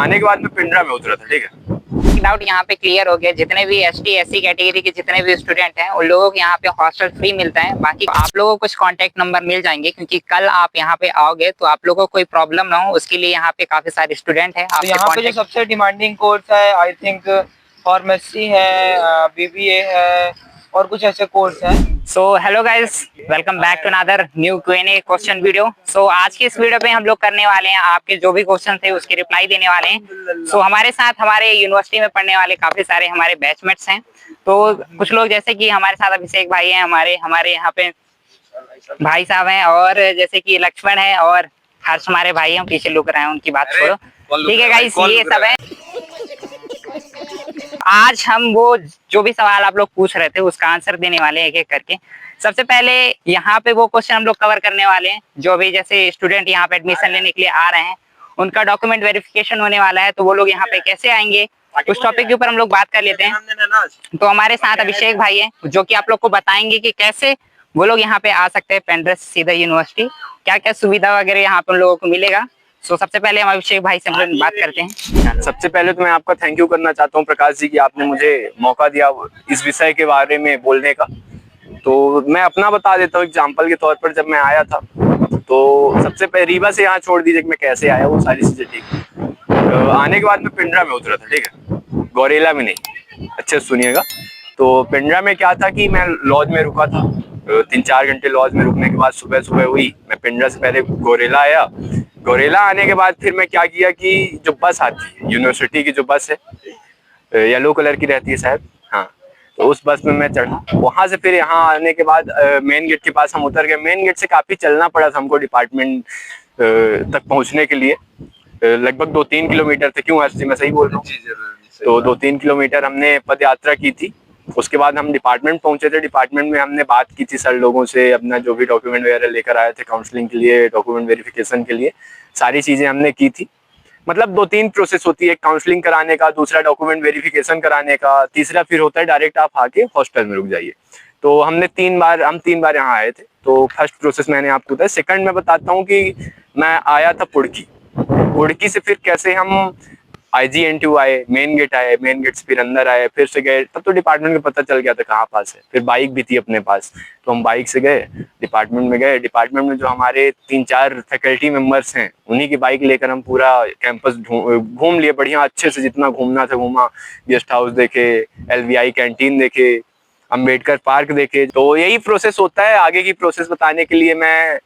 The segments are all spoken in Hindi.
आने के बाद मैं पिंडरा में उतरा था, ठीक है। डाउट यहाँ पे क्लियर हो गया। जितने भी एसटी एससी कैटेगरी के जितने भी स्टूडेंट हैं उन लोगों को यहाँ पे हॉस्टल फ्री मिलता है। बाकी आप लोगों को कुछ कांटेक्ट नंबर मिल जाएंगे, क्योंकि कल आप यहाँ पे आओगे तो आप लोगों को कोई प्रॉब्लम ना हो, उसके लिए यहाँ पे काफी सारे स्टूडेंट हैं। तो यहाँ पे जो सबसे डिमांडिंग कोर्स है आई थिंक फार्मेसी है, बीबीए है और कुछ ऐसे कोर्स हैं। So hello guys, welcome back to another new Q&A question video. So आज की इस वीडियो पे हम लोग करने वाले हैं आपके जो भी क्वेश्चन थे उसके रिप्लाई देने वाले हैं। सो हमारे साथ हमारे यूनिवर्सिटी में पढ़ने वाले काफी सारे हमारे बैचमेट्स हैं। तो कुछ लोग जैसे कि हमारे साथ अभिषेक भाई हैं, हमारे यहाँ पे भाई साहब हैं, और जैसे कि लक्ष्मण है और हर्ष हमारे भाई हैं, पीछे लुक रहे हैं, उनकी बात छोड़ो, ठीक है गाइस, ये सब है। आज हम वो जो भी सवाल आप लोग पूछ रहे थे उसका आंसर देने वाले हैं एक एक करके। सबसे पहले यहाँ पे वो क्वेश्चन हम लोग कवर करने वाले हैं जो भी जैसे स्टूडेंट यहाँ पे एडमिशन लेने के लिए आ रहे हैं उनका डॉक्यूमेंट वेरिफिकेशन होने वाला है, तो वो लोग यहाँ पे कैसे आएंगे उस टॉपिक के ऊपर हम लोग बात कर लेते हैं। तो हमारे साथ अभिषेक भाई है जो कि आप लोग को बताएंगे कि कैसे वो लोग यहाँ पे आ सकते हैं पेंड्रा से सीधा यूनिवर्सिटी, क्या क्या सुविधा वगैरह यहाँ पे उन लोगों को मिलेगा। तो सबसे पहले हम अभिषेक भाई से हम बात करते हैं। सबसे पहले तो मैं आपका थैंक यू करना चाहता हूँ प्रकाश जी कि आपने मुझे मौका दिया इस विषय के बारे में बोलने का। तो मैं अपना बता देता हूँ एग्जाम्पल के तौर पर। जब मैं आया था तो सबसे पहले रीवा से यहाँ छोड़ दीजिए कि मैं कैसे आया, वो सारी चीजें ठीक। आने के बाद मैं पिंडरा में उतरा था, ठीक है, गौरेला में नहीं। अच्छे सुनिएगा। तो पिंडरा में क्या था कि मैं लॉज में रुका था, 3-4 घंटे लॉज में रुकने के बाद सुबह सुबह हुई मैं पिंडरा से पहले गौरेला आया। गौरेला आने के बाद फिर मैं क्या किया कि जो बस आती है यूनिवर्सिटी की, जो बस है येलो कलर की रहती है शायद, हाँ, तो उस बस में मैं चढ़ा। वहां से फिर यहाँ आने के बाद मेन गेट के पास हम उतर गए। मेन गेट से काफी चलना पड़ा था हमको डिपार्टमेंट तक पहुंचने के लिए। लगभग 2-3 किलोमीटर थे। क्यों हर्ष जी, मैं सही बोल रहा हूँ? तो 2-3 किलोमीटर हमने पद यात्रा की थी। उसके बाद हम डिपार्टमेंट पहुंचे थे। डिपार्टमेंट में हमने बात की थी सर लोगों से, अपना जो भी डॉक्यूमेंट वगैरह लेकर आए थे काउंसलिंग के लिए, डॉक्यूमेंट वेरिफिकेशन के लिए, सारी चीजें हमने की थी। मतलब 2-3 प्रोसेस होती है, काउंसलिंग कराने का, दूसरा डॉक्यूमेंट वेरिफिकेशन कराने का, तीसरा फिर होता है डायरेक्ट आप आके हॉस्टल में रुक जाइए। तो हम 3 बार यहाँ आए थे। तो फर्स्ट प्रोसेस मैंने आपको बताया। सेकंड मैं बताता हूँ कि मैं आया था पुड़की से फिर कैसे हम IGNTU आए, मेन गेट आए, मेन गेट से फिर अंदर आए, फिर से गए। तब तो डिपार्टमेंट में पता चल गया था कहाँ पास है। फिर बाइक भी थी अपने पास, तो हम बाइक से गए, डिपार्टमेंट में गए। डिपार्टमेंट में जो हमारे 3-4 फैकल्टी मेंबर्स हैं उन्हीं की बाइक लेकर हम पूरा कैंपस घूम लिए बढ़िया अच्छे से, जितना घूमना था घूमा। गेस्ट हाउस देखे, LVI कैंटीन देखे, अम्बेडकर पार्क देखे। तो यही प्रोसेस होता है। आगे की प्रोसेस बताने के लिए मैं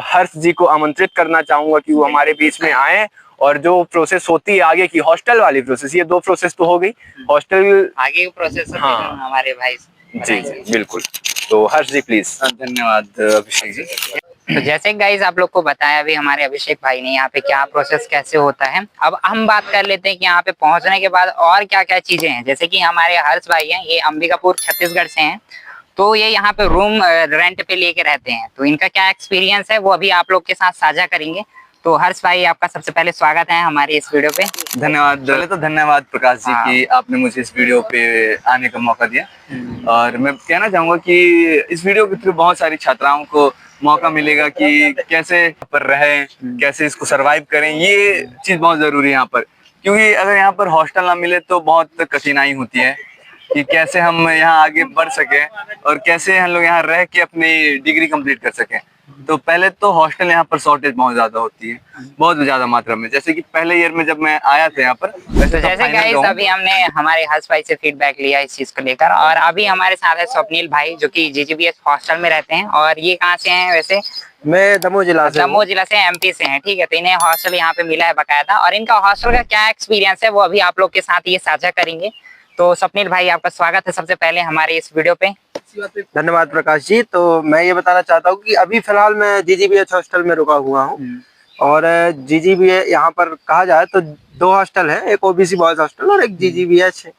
हर्ष जी को आमंत्रित करना चाहूंगा कि वो हमारे बीच में आए, और जो प्रोसेस होती है आगे की हॉस्टल वाली प्रोसेस, ये 2 प्रोसेस तो हो गई, हॉस्टल आगे की प्रोसेस हाँ हमारे भाई जी बिल्कुल। तो हर्ष जी प्लीज। धन्यवाद अभिषेक जी। तो जैसे गाइस आप लोग को बताया अभी हमारे अभिषेक भाई ने यहाँ पे क्या प्रोसेस कैसे होता है। अब हम बात कर लेते हैं कि यहाँ पे पहुंचने के बाद और क्या क्या चीजें हैं। जैसे कि हमारे हर्ष भाई हैं, ये अंबिकापुर छत्तीसगढ़ से हैं, तो ये यहाँ पे रूम रेंट पे लेके रहते हैं। तो इनका क्या एक्सपीरियंस है वो अभी आप लोग के साथ साझा करेंगे। तो हर्ष भाई आपका सबसे पहले स्वागत है हमारे इस वीडियो पे। धन्यवाद। पहले तो धन्यवाद प्रकाश जी कि आपने मुझे इस वीडियो पे आने का मौका दिया। और मैं कहना चाहूंगा कि इस वीडियो के थ्रू बहुत सारी छात्राओं को मौका मिलेगा कि कैसे पर रहें, कैसे इसको सरवाइव करें। ये चीज बहुत जरूरी है यहाँ पर, क्योंकि अगर यहाँ पर हॉस्टल ना मिले तो बहुत कठिनाई होती है कि कैसे हम यहाँ आगे बढ़ सके और कैसे हम लोग यहाँ रह के अपनी डिग्री कंप्लीट कर सकें। तो पहले तो हॉस्टल यहाँ पर शॉर्टेज बहुत ज्यादा होती है, बहुत ज्यादा मात्रा में। जैसे कि पहले ईयर में जब मैं आया था यहाँ पर, तो जैसे गाइस अभी हमने हमारे हर्ष भाई से फीडबैक लिया इस चीज को लेकर, और अभी हमारे साथ है स्वप्निल भाई जो कि GGBS हॉस्टल में रहते हैं। और ये कहाँ से हैं वैसे? मैं दमोह जिला से MP से हैं, ठीक है। तो इन्हें हॉस्टल यहाँ पे मिला है बकायदा, और इनका हॉस्टल का क्या एक्सपीरियंस है वो अभी आप लोग के साथ ये साझा करेंगे। तो स्वप्निल भाई आपका स्वागत है सबसे पहले हमारे इस वीडियो पे। धन्यवाद प्रकाश जी। तो मैं ये बताना चाहता हूँ कि अभी फिलहाल मैं GGBH हॉस्टल में रुका हुआ हूँ। और GGBH यहाँ पर कहा जाए तो 2 हॉस्टल है, एक OBC बॉयज हॉस्टल और एक GGBH है।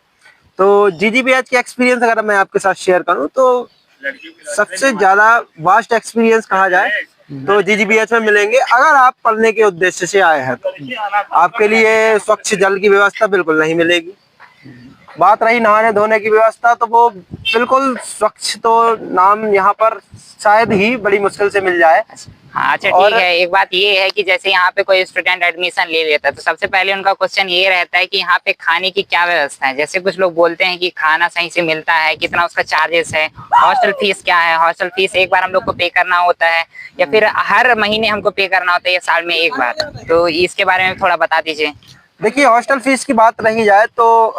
तो GGBH की एक्सपीरियंस अगर मैं आपके साथ शेयर करूँ तो सबसे ज्यादा वास्ट एक्सपीरियंस कहा जाए तो GGBH में मिलेंगे। अगर आप पढ़ने के उद्देश्य से आए हैं तो आपके लिए स्वच्छ जल की व्यवस्था बिल्कुल नहीं मिलेगी। बात रही नहाने धोने की व्यवस्था, तो वो बिल्कुल स्वच्छ तो नाम यहाँ पर शायद ही बड़ी मुश्किल से मिल जाए। हाँ अच्छा और- ठीक है। एक बात ये है कि जैसे यहाँ पे कोई स्टूडेंट एडमिशन ले लेता है तो सबसे पहले उनका क्वेश्चन ये रहता है कि यहाँ पे खाने की क्या व्यवस्था है। जैसे कुछ लोग बोलते हैं कि खाना सही से मिलता है, कितना उसका चार्जेस है, हॉस्टल फीस क्या है, हॉस्टल फीस एक बार हम लोग को पे करना होता है या फिर हर महीने हमको पे करना होता है या साल में एक बार, तो इसके बारे में थोड़ा बता दीजिए। देखिए, हॉस्टल फीस की बात रही जाए तो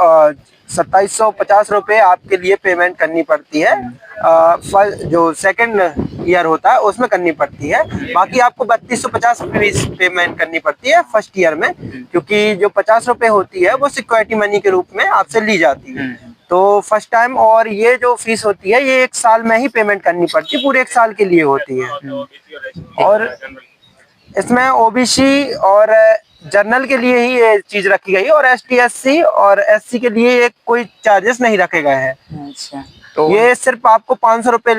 2750 रुपये आपके लिए पेमेंट करनी पड़ती है। जो सेकंड ईयर होता है उसमें करनी पड़ती है। बाकी आपको 3250 फीस पेमेंट करनी पड़ती है फर्स्ट ईयर में, क्योंकि जो 50 रुपये होती है वो सिक्योरिटी मनी के रूप में आपसे ली जाती है। तो फर्स्ट टाइम, और ये जो फीस होती है ये 1 साल में ही पेमेंट करनी पड़ती है, पूरे 1 साल के लिए होती है। और इसमें ओबीसी और जनरल के लिए ही ये चीज रखी गई है, और एसटी एससी और एससी के लिए एक कोई चार्जेस नहीं रखे गए हैं। अच्छा तो ये सिर्फ आपको 500 रुपये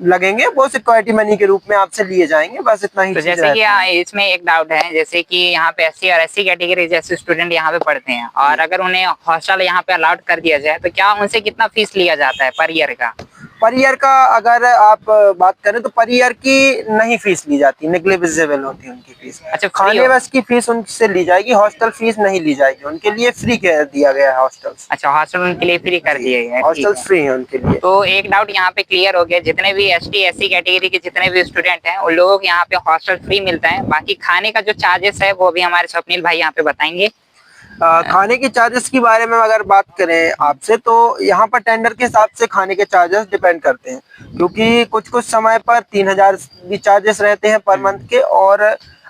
लगेंगे, वो सिक्योरिटी मनी के रूप में आपसे लिए जाएंगे, बस इतना ही तो चीज जैसे कि रहती है। इसमें एक डाउट है, जैसे कि यहाँ पे एससी और एससी कैटेगरी जैसे स्टूडेंट यहाँ पे पढ़ते हैं और अगर उन्हें हॉस्टल यहाँ पे अलाउड कर दिया जाए तो क्या उनसे कितना फीस लिया जाता है पर ईयर का? पर ईयर का अगर आप बात करें तो पर ईयर की नहीं फीस ली जाती, नेग्लिजिबल होती है उनकी फीस। अच्छा, खाने free हो? बस की फीस उनसे ली जाएगी, हॉस्टल फीस नहीं ली जाएगी, उनके लिए फ्री कर दिया गया है हॉस्टल्स। अच्छा, हॉस्टल उनके लिए फ्री कर दिए गए, ठीक हॉस्टल है। फ्री है उनके लिए। तो एक डाउट यहाँ पे क्लियर हो गया, जितने भी एसटी एससी कैटेगरी के जितने भी स्टूडेंट हैं उन लोगों को यहाँ पे हॉस्टल फ्री मिलता है। बाकी खाने का जो चार्जेस है वो भी हमारे स्वप्निल भाई यहाँ पे बताएंगे। खाने के चार्जेस के बारे में अगर बात करें आपसे, तो यहाँ पर टेंडर के हिसाब से खाने के चार्जेस डिपेंड करते हैं, क्योंकि कुछ कुछ समय पर 3000 भी चार्जेस रहते हैं पर मंथ के, और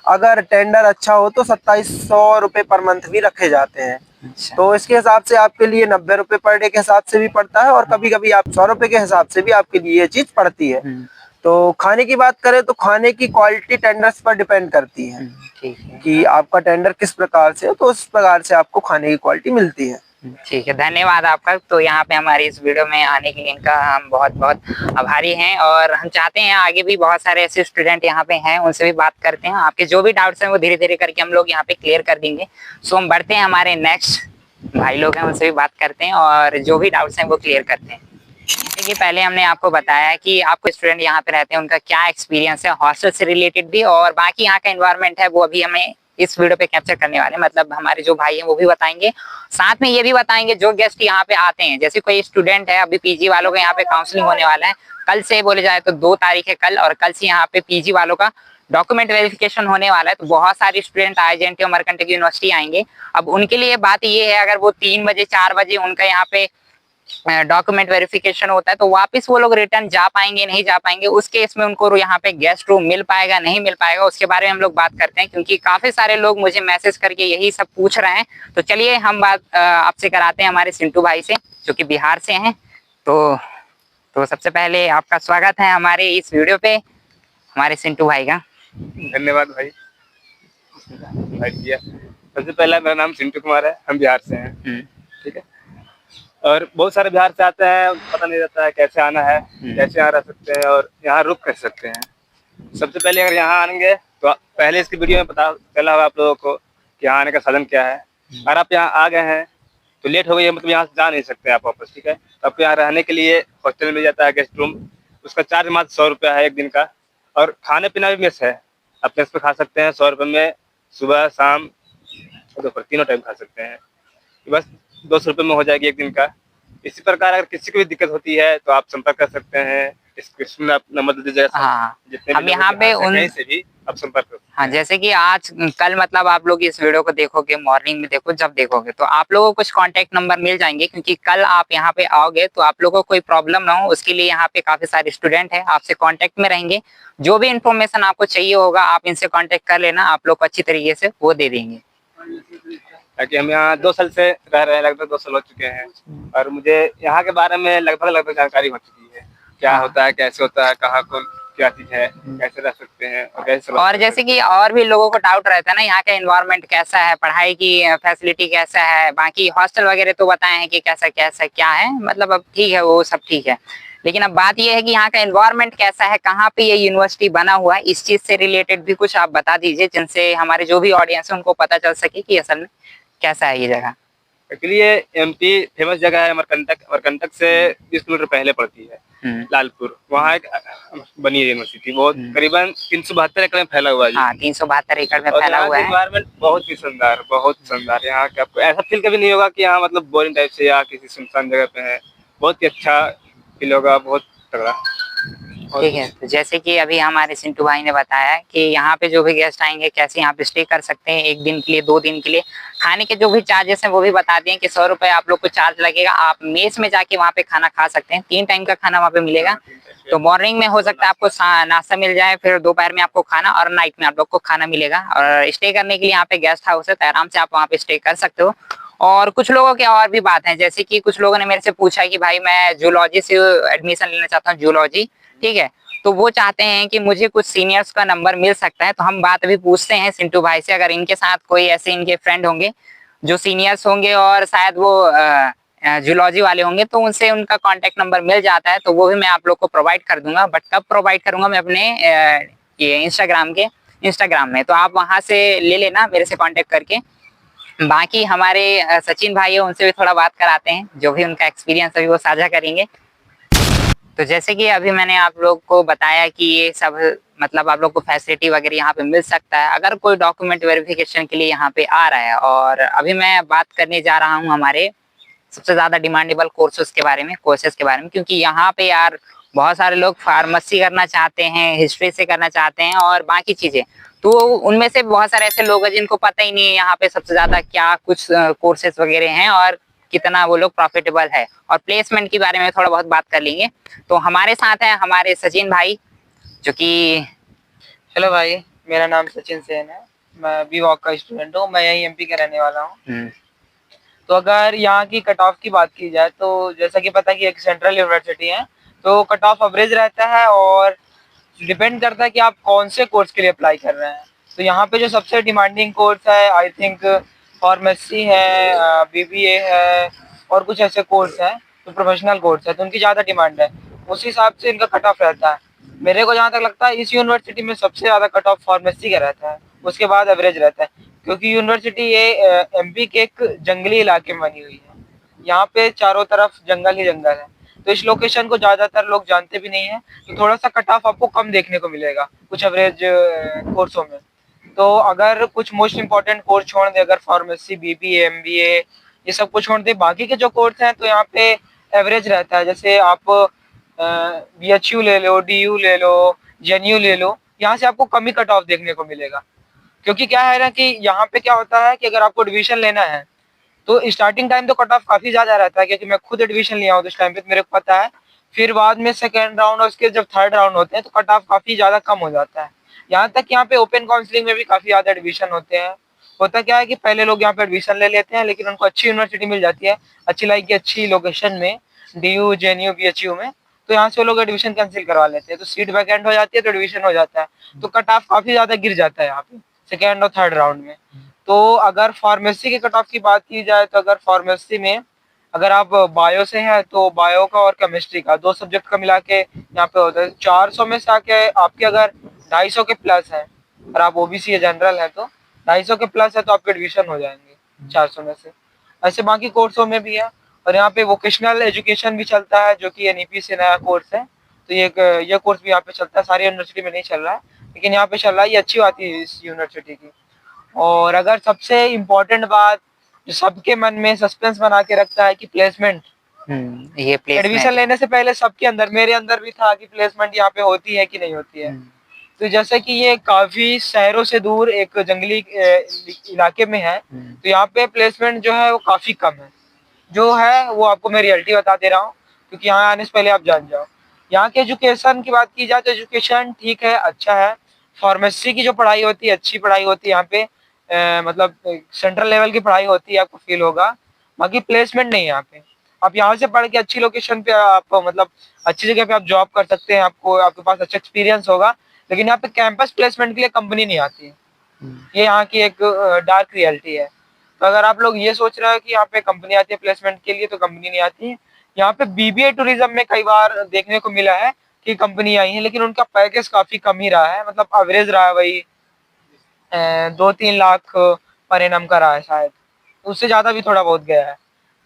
अगर टेंडर अच्छा हो तो 2700 रुपये पर मंथ भी रखे जाते हैं। अच्छा, तो इसके हिसाब से आपके लिए 90 रुपये पर डे के हिसाब से भी पड़ता है, और कभी कभी आप 100 रुपये के हिसाब से भी आपके लिए ये चीज पड़ती है। तो खाने की बात करें तो खाने की क्वालिटी टेंडर्स पर डिपेंड करती है ठीक है, कि आपका टेंडर किस प्रकार से हो, तो उस प्रकार से आपको खाने की क्वालिटी मिलती है। ठीक है। धन्यवाद आपका। तो यहाँ पे हमारी इस वीडियो में आने के लिए इनका हम बहुत बहुत आभारी हैं और हम चाहते हैं आगे भी बहुत सारे ऐसे स्टूडेंट यहाँ पे हैं, उनसे भी बात करते हैं। आपके जो भी डाउट्स हैं वो धीरे धीरे करके हम लोग यहाँ पे क्लियर कर देंगे। सो हम बढ़ते हैं, हमारे नेक्स्ट भाई लोग हैं उनसे भी बात करते हैं और जो भी डाउट्स हैं वो क्लियर करते हैं। देखिए, पहले हमने आपको बताया कि आपको स्टूडेंट यहाँ पे रहते हैं उनका क्या एक्सपीरियंस है हॉस्टल से रिलेटेड भी, और बाकी यहाँ का एनवायरनमेंट है वो अभी हमें इस वीडियो पे कैप्चर करने वाले हैं। मतलब हमारे जो भाई हैं वो भी बताएंगे, साथ में ये भी बताएंगे जो गेस्ट यहाँ पे आते हैं। जैसे कोई स्टूडेंट है, अभी पीजी वालों का यहाँ पे काउंसलिंग होने वाला है कल से, बोले जाए तो 2 तारीख है कल, और कल से यहाँ पे पीजी वालों का डॉक्यूमेंट वेरिफिकेशन होने वाला है। तो बहुत सारे स्टूडेंट IGNT और मर्केंटाइल यूनिवर्सिटी आएंगे। अब उनके लिए बात ये है, अगर वो 3 बजे 4 बजे उनका यहाँ पे डॉक्यूमेंट वेरिफिकेशन होता है तो वापस वो लोग रिटर्न जा पाएंगे नहीं जा पाएंगे, उस केस में उनको यहाँ पे गेस्ट रूम मिल पाएगा नहीं मिल पाएगा, उसके बारे में हम लोग बात करते हैं, क्योंकि काफी सारे लोग मुझे मैसेज करके यही सब पूछ रहे हैं। तो चलिए हम बात आपसे कराते हैं हमारे सिंटू भाई से, जो कि बिहार से हैं। तो सबसे पहले आपका स्वागत है हमारे इस वीडियो पे, हमारे सिंटू भाई का। धन्यवाद भाई भैया। सबसे पहला मेरा नाम सिंटू कुमार है, हम बिहार से हैं, ठीक है। और बहुत सारे बिहार से आते हैं, पता नहीं रहता है कैसे आना है, कैसे यहाँ रह सकते हैं और यहाँ रुक कर सकते हैं। सबसे पहले अगर यहाँ आएंगे तो पहले इसकी वीडियो में पता चला होगा आप लोगों को कि यहाँ आने का साधन क्या है। अगर आप यहाँ आ गए हैं तो लेट हो गई है, मतलब यहाँ से जा नहीं सकते आप वापस, ठीक है। तो आपको यहाँ रहने के लिए हॉस्टल मिल जाता है, गेस्ट रूम, उसका चार्ज मात्र 100 रुपया है एक दिन का, और खाने पीना भी मेस है, आप मेस पे खा सकते हैं 100 रुपये में, सुबह शाम दोपहर तीनों टाइम खा सकते हैं, बस 200 रुपये में हो जाएगी एक दिन का। इसी प्रकार अगर किसी को भी दिक्कत होती है तो आप संपर्क कर सकते हैं, डिस्क्रिप्शन में आप नंबर दे दीजिएगा। हाँ, जितने हम भी यहाँ पे कहीं से भी आप संपर्क कर सकते हैं। हाँ, जैसे कि आज कल मतलब आप लोग इस वीडियो को देखोगे, मॉर्निंग में देखो, जब देखोगे तो आप लोगों को कुछ कांटेक्ट नंबर मिल जाएंगे, क्योंकि कल आप यहाँ पे आओगे तो आप लोगों को कोई प्रॉब्लम ना हो, उसके लिए यहाँ पे काफी सारे स्टूडेंट हैं आपसे कांटेक्ट में रहेंगे। जो भी इंफॉर्मेशन आपको चाहिए होगा आप इनसे कांटेक्ट कर लेना, आप लोग को अच्छी तरीके से वो दे देंगे। ताकि हम यहाँ 2 साल से रह रहे हैं, लगभग 2 साल हो चुके हैं, और मुझे यहाँ के बारे में लगभग जानकारी हो चुकी है, क्या होता है, कैसे होता है, कहाँ कौन क्या चीज है, कैसे रह सकते हैं और कैसे और जैसे कि और भी लोगों को डाउट रहता है ना, यहाँ का एनवायरनमेंट कैसा है, पढ़ाई की फैसिलिटी कैसा है, बाकी हॉस्टल वगैरह तो बताए हैं कि कैसा कैसा क्या है, मतलब अब ठीक है वो सब ठीक है, लेकिन अब बात ये है कि यहाँ का एनवायरनमेंट कैसा है, कहाँ पे ये यूनिवर्सिटी बना हुआ है, इस चीज से रिलेटेड भी कुछ आप बता दीजिए, जिनसे हमारे जो भी ऑडियंस है उनको पता चल सके कि असल में कैसा है ये जगह। एक्चुअली ये एमपी फेमस जगह है, अमरकंटक से 20 किलोमीटर पहले पड़ती है, लालपुर। वहाँ एक बनी है यूनिवर्सिटी, बहुत करीबन 372 एकड़ में फैला हुआ है। हाँ, 372 एकड़ में और फैला यहाँ हुआ का है। एनवायरनमेंट बहुत ही शानदार, बहुत शानदार। यहाँ के आपको ऐसा फील कभी नहीं होगा कि यहाँ मतलब बोरिंग टाइप से या किसी सुनसान जगह पे है। बहुत ही अच्छा फील होगा, बहुत तगड़ा। ठीक है, तो जैसे कि अभी हमारे सिंटू भाई ने बताया कि यहाँ पे जो भी गेस्ट आएंगे कैसे यहाँ पे स्टे कर सकते हैं, 1 दिन के लिए, 2 दिन के लिए। खाने के जो भी चार्जेस हैं वो भी बता दिए कि 100 रुपए आप लोग को चार्ज लगेगा। आप मेस में जाके वहाँ पे खाना खा सकते हैं, 3 टाइम का खाना वहाँ पे मिलेगा। तो मॉर्निंग में हो सकता है आपको नाश्ता मिल जाए, फिर दोपहर में आपको खाना, और नाइट में आप लोग को खाना मिलेगा। और स्टे करने के लिए यहाँ पे गेस्ट हाउस है, तो आराम से आप वहाँ पे स्टे कर सकते हो। और कुछ लोगों की और भी बात है, जैसे कि कुछ लोगों ने मेरे से पूछा कि भाई मैं जूलॉजी से एडमिशन लेना चाहता हूँ, जूलॉजी, ठीक है। तो वो चाहते हैं कि मुझे कुछ सीनियर्स का नंबर मिल सकता है। तो हम बात अभी पूछते हैं सिंटू भाई से, अगर इनके साथ कोई ऐसे इनके फ्रेंड होंगे जो सीनियर्स होंगे और शायद वो जूलॉजी वाले होंगे, तो उनसे उनका कांटेक्ट नंबर मिल जाता है, तो वो भी मैं आप लोग को प्रोवाइड कर दूंगा। बट कब प्रोवाइड करूंगा मैं अपने ये इंस्टाग्राम में, तो आप वहां से ले लेना मेरे से कांटेक्ट करके। बाकी हमारे सचिन भाई है, उनसे भी थोड़ा बात कराते हैं, जो भी उनका एक्सपीरियंस अभी वो साझा करेंगे। तो जैसे कि अभी मैंने आप लोग को बताया कि ये सब मतलब आप लोग को फैसिलिटी वगैरह यहाँ पे मिल सकता है अगर कोई डॉक्यूमेंट वेरिफिकेशन के लिए यहाँ पे आ रहा है। और अभी मैं बात करने जा रहा हूँ हमारे सबसे ज्यादा डिमांडेबल कोर्सेज के बारे में, क्योंकि यहाँ पे यार बहुत सारे लोग फार्मेसी करना चाहते हैं, हिस्ट्री से करना चाहते हैं और बाकी चीजें। तो उनमें से बहुत सारे ऐसे लोग हैं जिनको पता ही नहीं है यहाँ पे सबसे ज्यादा क्या कुछ कोर्सेज वगैरह हैं और कितना वो लोग प्रॉफिटेबल है। और प्लेसमेंट के बारे में थोड़ा बहुत बात कर लेंगे। तो हमारे साथ है हमारे सचिन भाई, जो कि हेलो भाई, मेरा नाम सचिन सेन है। मैं बी वॉक का स्टूडेंट हूँ। मैं यहीं एमपी का रहने वाला हूँ। तो अगर यहाँ की कट ऑफ की बात की जाए तो जैसा कि पता है कि एक सेंट्रल यूनिवर्सिटी है, तो कट ऑफ एवरेज रहता है और डिपेंड करता है कि आप कौन से कोर्स के लिए अप्लाई कर रहे हैं। तो यहाँ पे जो सबसे डिमांडिंग कोर्स है, आई थिंक फार्मेसी है, बीबीए है और कुछ ऐसे कोर्स हैं तो प्रोफेशनल कोर्स है, तो उनकी ज़्यादा डिमांड है। उस हिसाब से इनका कट ऑफ रहता है। मेरे को जहाँ तक लगता है इस यूनिवर्सिटी में सबसे ज़्यादा कट ऑफ फार्मेसी का रहता है, उसके बाद एवरेज रहता है, क्योंकि यूनिवर्सिटी ये एमपी के एक जंगली इलाके में बनी हुई है। यहाँ पे चारों तरफ जंगल ही जंगल है, तो इस लोकेशन को ज़्यादातर लोग जानते भी नहीं है, तो थोड़ा सा कट ऑफ आपको कम देखने को मिलेगा कुछ एवरेज कोर्सों में। तो अगर कुछ मोस्ट इम्पॉर्टेंट कोर्स छोड़ दे, अगर फार्मेसी, बीबीए, एमबीए ये सब कुछ छोड़ दे, बाकी के जो कोर्स हैं तो यहाँ पे एवरेज रहता है। जैसे आप बीएचयू ले लो, डीयू ले लो, जेएनयू ले लो, यहाँ से आपको कम ही कट ऑफ देखने को मिलेगा। क्योंकि क्या है ना कि यहाँ पे क्या होता है कि अगर आपको एडमिशन लेना है तो स्टार्टिंग टाइम तो कट ऑफ काफी ज्यादा रहता है, क्योंकि मैं खुद एडमिशन लिया हूँ तो उस टाइम पे तो मेरे को पता है। फिर बाद में सेकेंड राउंड और उसके जब थर्ड राउंड होते हैं तो कट ऑफ काफी ज्यादा कम हो जाता है। यहाँ तक यहाँ पे ओपन काउंसलिंग में भी काफी ज्यादा एडमिशन होते हैं। होता क्या है कि पहले लोग यहाँ पे एडमिशन ले लेते हैं, लेकिन उनको अच्छी यूनिवर्सिटी मिल जाती है, अच्छी लाइक की अच्छी लोकेशन में, डीयू, जेएनयू, बीएचयू में, तो यहाँ से वो लोग एडमिशन कैंसिल करवा लेते हैं, तो सीट वैकेंट हो जाती है, तो एडमिशन हो जाता है, तो कट ऑफ काफी ज्यादा गिर जाता है यहाँ पे सेकेंड और थर्ड राउंड में। तो अगर फार्मेसी के कट ऑफ की बात की जाए तो अगर फार्मेसी में अगर आप बायो से हैं तो बायो का और केमिस्ट्री का 2 सब्जेक्ट का मिला के यहाँ पे होता है 400 में से आके आपके अगर 250 के प्लस है, और आप ओबीसी या जनरल है तो 250 के प्लस है, तो आपके एडमिशन हो जाएंगे 400 में से। ऐसे बाकी कोर्सों में भी है। और यहाँ पे वोकेशनल एजुकेशन भी चलता है, जो कि एनईपी से नया कोर्स है, तो ये कोर्स भी यहाँ पे चलता है। सारी यूनिवर्सिटी में नहीं चल रहा है, लेकिन यहाँ पे चल रहा है। ये अच्छी बात है इस यूनिवर्सिटी की। और अगर सबसे इम्पोर्टेंट बात जो सबके मन में सस्पेंस बना के रखता है कि प्लेसमेंट, ये एडमिशन प्लेसमेंट लेने से पहले सबके अंदर, मेरे अंदर भी था कि प्लेसमेंट यहाँ पे होती है कि नहीं होती है। तो जैसे कि ये काफी शहरों से दूर एक जंगली इलाके में है, तो यहाँ पे प्लेसमेंट जो है वो काफी कम है। जो है वो आपको मैं रियलिटी बता दे रहा हूँ, क्योंकि यहाँ आने से पहले आप जान जाओ। यहाँ के एजुकेशन की बात की जाए तो एजुकेशन ठीक है, अच्छा है। फार्मेसी की जो पढ़ाई होती है अच्छी पढ़ाई होती है यहाँ पे, मतलब सेंट्रल लेवल की पढ़ाई होती है, आपको फील होगा। बाकी प्लेसमेंट नहीं है यहाँ पे। आप यहाँ से पढ़ के अच्छी लोकेशन पे आप मतलब अच्छी जगह पे आप जॉब कर सकते हैं, आपको आपके पास अच्छा एक्सपीरियंस होगा, लेकिन यहाँ पे कैंपस प्लेसमेंट के लिए कंपनी नहीं आती है। ये यहाँ की एक डार्क रियलिटी है। तो अगर आप लोग ये सोच रहे हो कि यहाँ पे कंपनी आती है प्लेसमेंट के लिए, तो कंपनी नहीं आती है। यहाँ पे बीबीए टूरिज्म में कई बार देखने को मिला है कि कंपनी आई है, लेकिन उनका पैकेज काफी कम ही रहा है, मतलब एवरेज रहा है वही 2-3 लाख पर एनम का रहा है शायद। उससे ज्यादा भी थोड़ा बहुत गया है।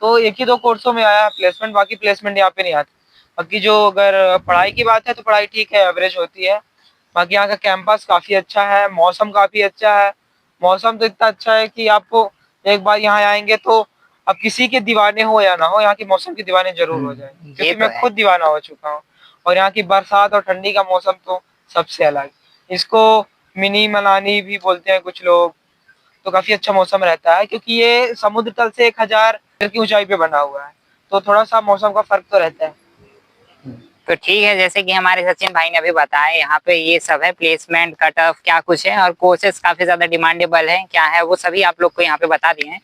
तो एक ही 2 कोर्सों में आया प्लेसमेंट, बाकी प्लेसमेंट यहाँ पे नहीं आती। बाकी जो अगर पढ़ाई की बात है तो पढ़ाई ठीक है, एवरेज होती है। बाकी यहाँ का कैंपस काफी अच्छा है, मौसम काफी अच्छा है। मौसम तो इतना अच्छा है कि आपको एक बार यहाँ आएंगे तो अब किसी के दीवाने हो या ना हो, यहाँ के मौसम के दीवाने जरूर हो जाए, ये क्योंकि तो मैं है। खुद दीवाना हो चुका हूँ। और यहाँ की बरसात और ठंडी का मौसम तो सबसे अलग, इसको मिनी मनाली भी बोलते हैं कुछ लोग। तो काफी अच्छा मौसम रहता है, क्योंकि ये समुद्र तल से 1000 मीटर की ऊंचाई पे बना हुआ है, तो थोड़ा सा मौसम का फर्क तो रहता है। तो ठीक है, जैसे कि हमारे सचिन भाई ने अभी बताया, यहाँ पे ये सब है, प्लेसमेंट, कट ऑफ क्या कुछ है, और कोर्सेज काफी ज्यादा डिमांडेबल है, क्या है वो सभी आप लोग को यहाँ पे बता दिए हैं।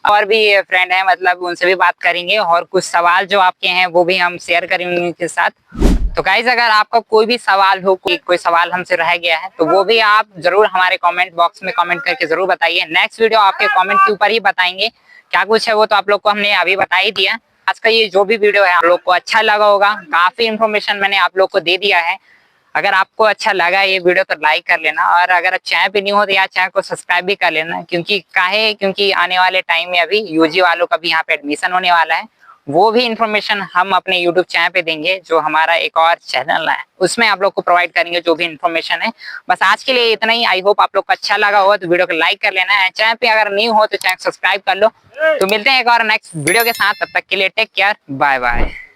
और भी फ्रेंड है, मतलब उनसे भी बात करेंगे, और कुछ सवाल जो आपके हैं वो भी हम शेयर करेंगे उनके साथ। तो गाइज, अगर आपका कोई भी सवाल हो, कोई सवाल हमसे रह गया है, तो वो भी आप जरूर हमारे कमेंट बॉक्स में कमेंट करके जरूर बताइए। नेक्स्ट वीडियो आपके कमेंट के ऊपर ही बताएंगे, क्या कुछ है वो तो आप लोग को हमने अभी बता ही दिया। आज का ये जो भी वीडियो है आप लोग को अच्छा लगा होगा, काफी इन्फॉर्मेशन मैंने आप लोग को दे दिया है। अगर आपको अच्छा लगा ये वीडियो तो लाइक कर लेना, और अगर आप चैनल पे न्यू हो तो यार चैनल को सब्सक्राइब भी कर लेना, क्योंकि आने वाले टाइम में अभी यूजी वालों का भी यहाँ पे एडमिशन होने वाला है। वो भी इन्फॉर्मेशन हम अपने यूट्यूब चैनल पे देंगे, जो हमारा एक और चैनल है उसमें आप लोग को प्रोवाइड करेंगे जो भी इन्फॉर्मेशन है। बस आज के लिए इतना ही। आई होप आप लोग को अच्छा लगा होगा, तो वीडियो को लाइक कर लेना है। चैनल पे अगर न्यू हो तो चैनल सब्सक्राइब कर लो। तो मिलते हैं एक और नेक्स्ट वीडियो के साथ, तब तक के लिए टेक केयर, बाय बाय।